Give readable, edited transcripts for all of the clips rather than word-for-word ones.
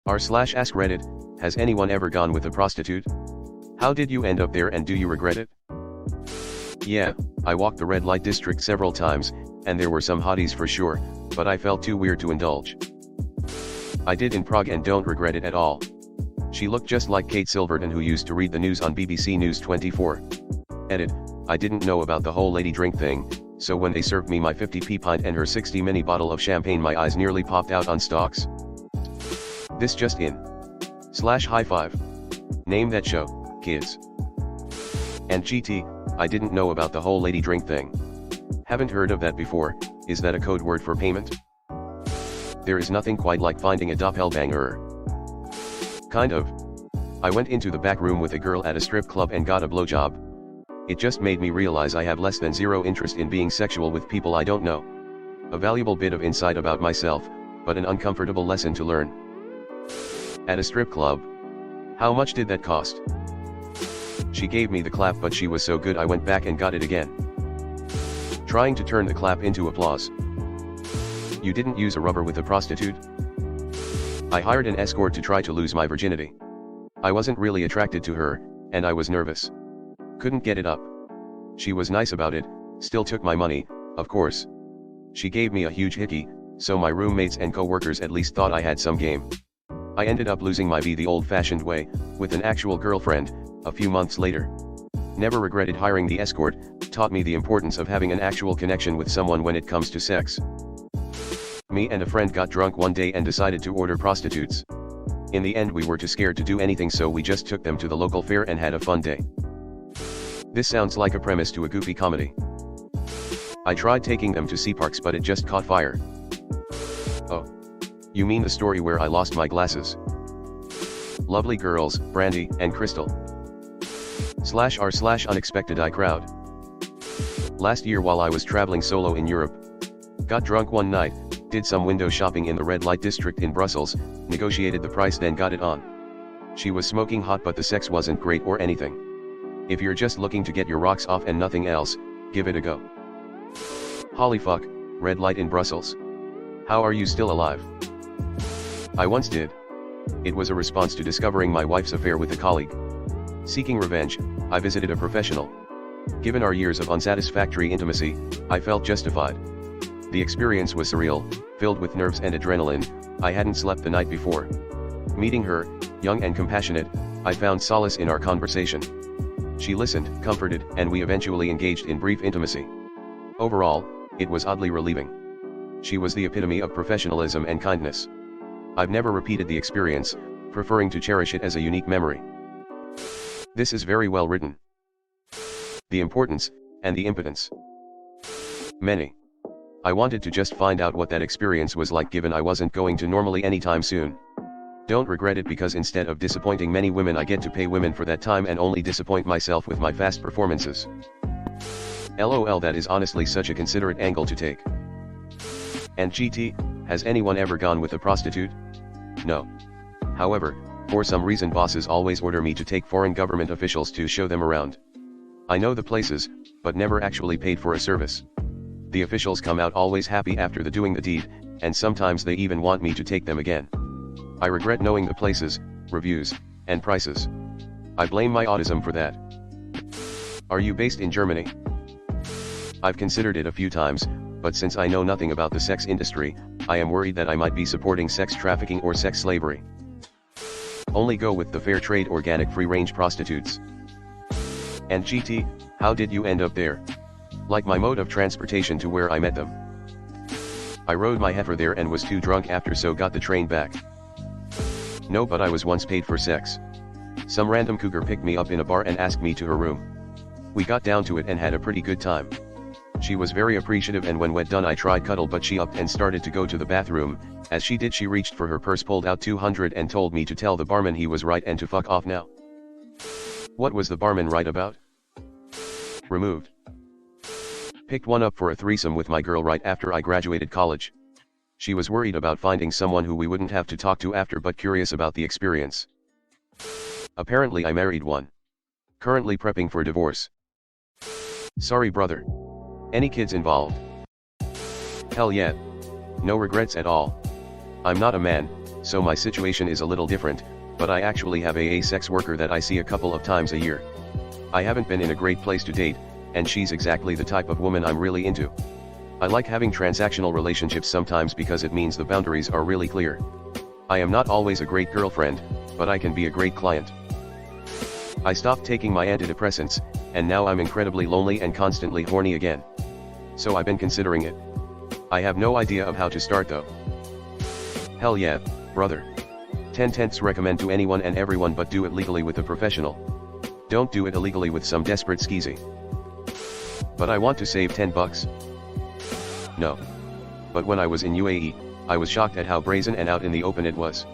r/AskReddit, has anyone ever gone with a prostitute? How did you end up there and do you regret it? Yeah, I walked the red light district several times, and there were some hotties for sure, but I felt too weird to indulge. I did in Prague and don't regret it at all. She looked just like Kate Silverton, who used to read the news on BBC News 24. Edit, I didn't know about the whole lady drink thing, so when they served me my 50p pint and her 60 mini bottle of champagne, my eyes nearly popped out on stalks. This just in. /high five. Name that show, kids. And GT, I didn't know about the whole lady drink thing. Haven't heard of that before. Is that a code word for payment? There is nothing quite like finding a doppelganger. Kind of. I went into the back room with a girl at a strip club and got a blowjob. It just made me realize I have less than zero interest in being sexual with people I don't know. A valuable bit of insight about myself, but an uncomfortable lesson to learn. At a strip club. How much did that cost? She gave me the clap, but she was so good I went back and got it again. Trying to turn the clap into applause. You didn't use a rubber with a prostitute? I hired an escort to try to lose my virginity. I wasn't really attracted to her, and I was nervous. Couldn't get it up. She was nice about it, still took my money, of course. She gave me a huge hickey, so my roommates and co-workers at least thought I had some game. I ended up losing my V the old-fashioned way, with an actual girlfriend, a few months later. Never regretted hiring the escort, taught me the importance of having an actual connection with someone when it comes to sex. Me and a friend got drunk one day and decided to order prostitutes. In the end we were too scared to do anything, so we just took them to the local fair and had a fun day. This sounds like a premise to a goofy comedy. I tried taking them to sea parks, but it just caught fire. Oh. You mean the story where I lost my glasses? Lovely girls, Brandy and Crystal. /r/unexpected I crowd. Last year while I was traveling solo in Europe. Got drunk one night, did some window shopping in the red light district in Brussels, negotiated the price, then got it on. She was smoking hot, but the sex wasn't great or anything. If you're just looking to get your rocks off and nothing else, give it a go. Holy fuck, red light in Brussels. How are you still alive? I once did. It was a response to discovering my wife's affair with a colleague. Seeking revenge, I visited a professional. Given our years of unsatisfactory intimacy, I felt justified. The experience was surreal, filled with nerves and adrenaline. I hadn't slept the night before. Meeting her, young and compassionate, I found solace in our conversation. She listened, comforted, and we eventually engaged in brief intimacy. Overall, it was oddly relieving. She was the epitome of professionalism and kindness. I've never repeated the experience, preferring to cherish it as a unique memory. This is very well written. The importance, and the impotence. Many. I wanted to just find out what that experience was like, given I wasn't going to normally anytime soon. Don't regret it, because instead of disappointing many women I get to pay women for that time and only disappoint myself with my fast performances. LOL, that is honestly such a considerate angle to take. And GT, has anyone ever gone with a prostitute? No. However, for some reason bosses always order me to take foreign government officials to show them around. I know the places, but never actually paid for a service. The officials come out always happy after the doing the deed, and sometimes they even want me to take them again. I regret knowing the places, reviews, and prices. I blame my autism for that. Are you based in Germany? I've considered it a few times, but since I know nothing about the sex industry, I am worried that I might be supporting sex trafficking or sex slavery. Only go with the fair trade organic free-range prostitutes. And GT, how did you end up there? Like my mode of transportation to where I met them. I rode my heifer there and was too drunk after, so got the train back. No, but I was once paid for sex. Some random cougar picked me up in a bar and asked me to her room. We got down to it and had a pretty good time. She was very appreciative, and when done I tried cuddle, but she upped and started to go to the bathroom. As she did, she reached for her purse, pulled out 200 and told me to tell the barman he was right and to fuck off now. What was the barman right about? Removed. Picked one up for a threesome with my girl right after I graduated college. She was worried about finding someone who we wouldn't have to talk to after, but curious about the experience. Apparently I married one. Currently prepping for divorce. Sorry brother. Any kids involved? Hell yeah. No regrets at all. I'm not a man, so my situation is a little different, but I actually have a sex worker that I see a couple of times a year. I haven't been in a great place to date, and she's exactly the type of woman I'm really into. I like having transactional relationships sometimes because it means the boundaries are really clear. I am not always a great girlfriend, but I can be a great client. I stopped taking my antidepressants, and now I'm incredibly lonely and constantly horny again. So I've been considering it. I have no idea of how to start though. Hell yeah, brother. 10/10 recommend to anyone and everyone, but do it legally with a professional. Don't do it illegally with some desperate skeezy. But I want to save $10. No. But when I was in UAE, I was shocked at how brazen and out in the open it was.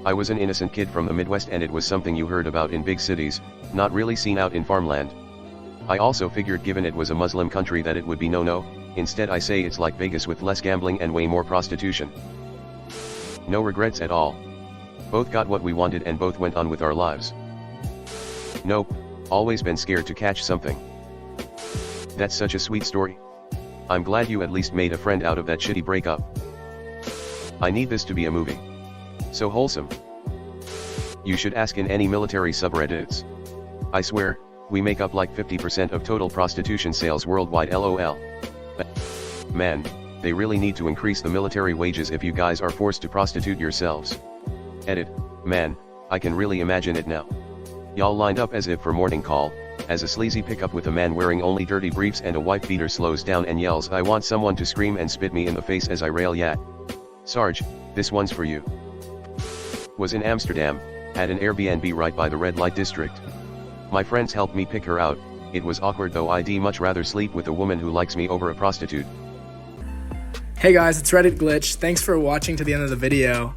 I was an innocent kid from the Midwest and it was something you heard about in big cities, not really seen out in farmland. I also figured given it was a Muslim country that it would be no. Instead I say it's like Vegas with less gambling and way more prostitution. No regrets at all. Both got what we wanted and both went on with our lives. Nope, always been scared to catch something. That's such a sweet story. I'm glad you at least made a friend out of that shitty breakup. I need this to be a movie. So wholesome. You should ask in any military subreddits. I swear, we make up like 50% of total prostitution sales worldwide, lol. Man, they really need to increase the military wages if you guys are forced to prostitute yourselves. Edit, man, I can really imagine it now. Y'all lined up as if for morning call, as a sleazy pickup with a man wearing only dirty briefs and a wife beater slows down and yells, "I want someone to scream and spit me in the face as I rail yat. Sarge, this one's for you." Was in Amsterdam, had an Airbnb right by the red light district. My friends helped me pick her out. It was awkward though. I'd much rather sleep with a woman who likes me over a prostitute. Hey guys, it's Reddit Glitch. Thanks for watching to the end of the video.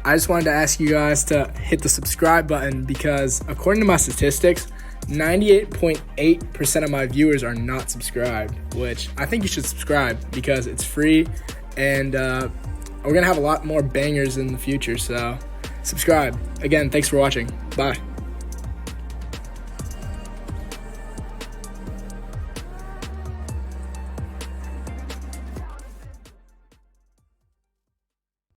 I just wanted to ask you guys to hit the subscribe button because according to my statistics, 98.8% of my viewers are not subscribed, which I think you should subscribe because it's free and we're going to have a lot more bangers in the future, so subscribe. Again, thanks for watching. Bye.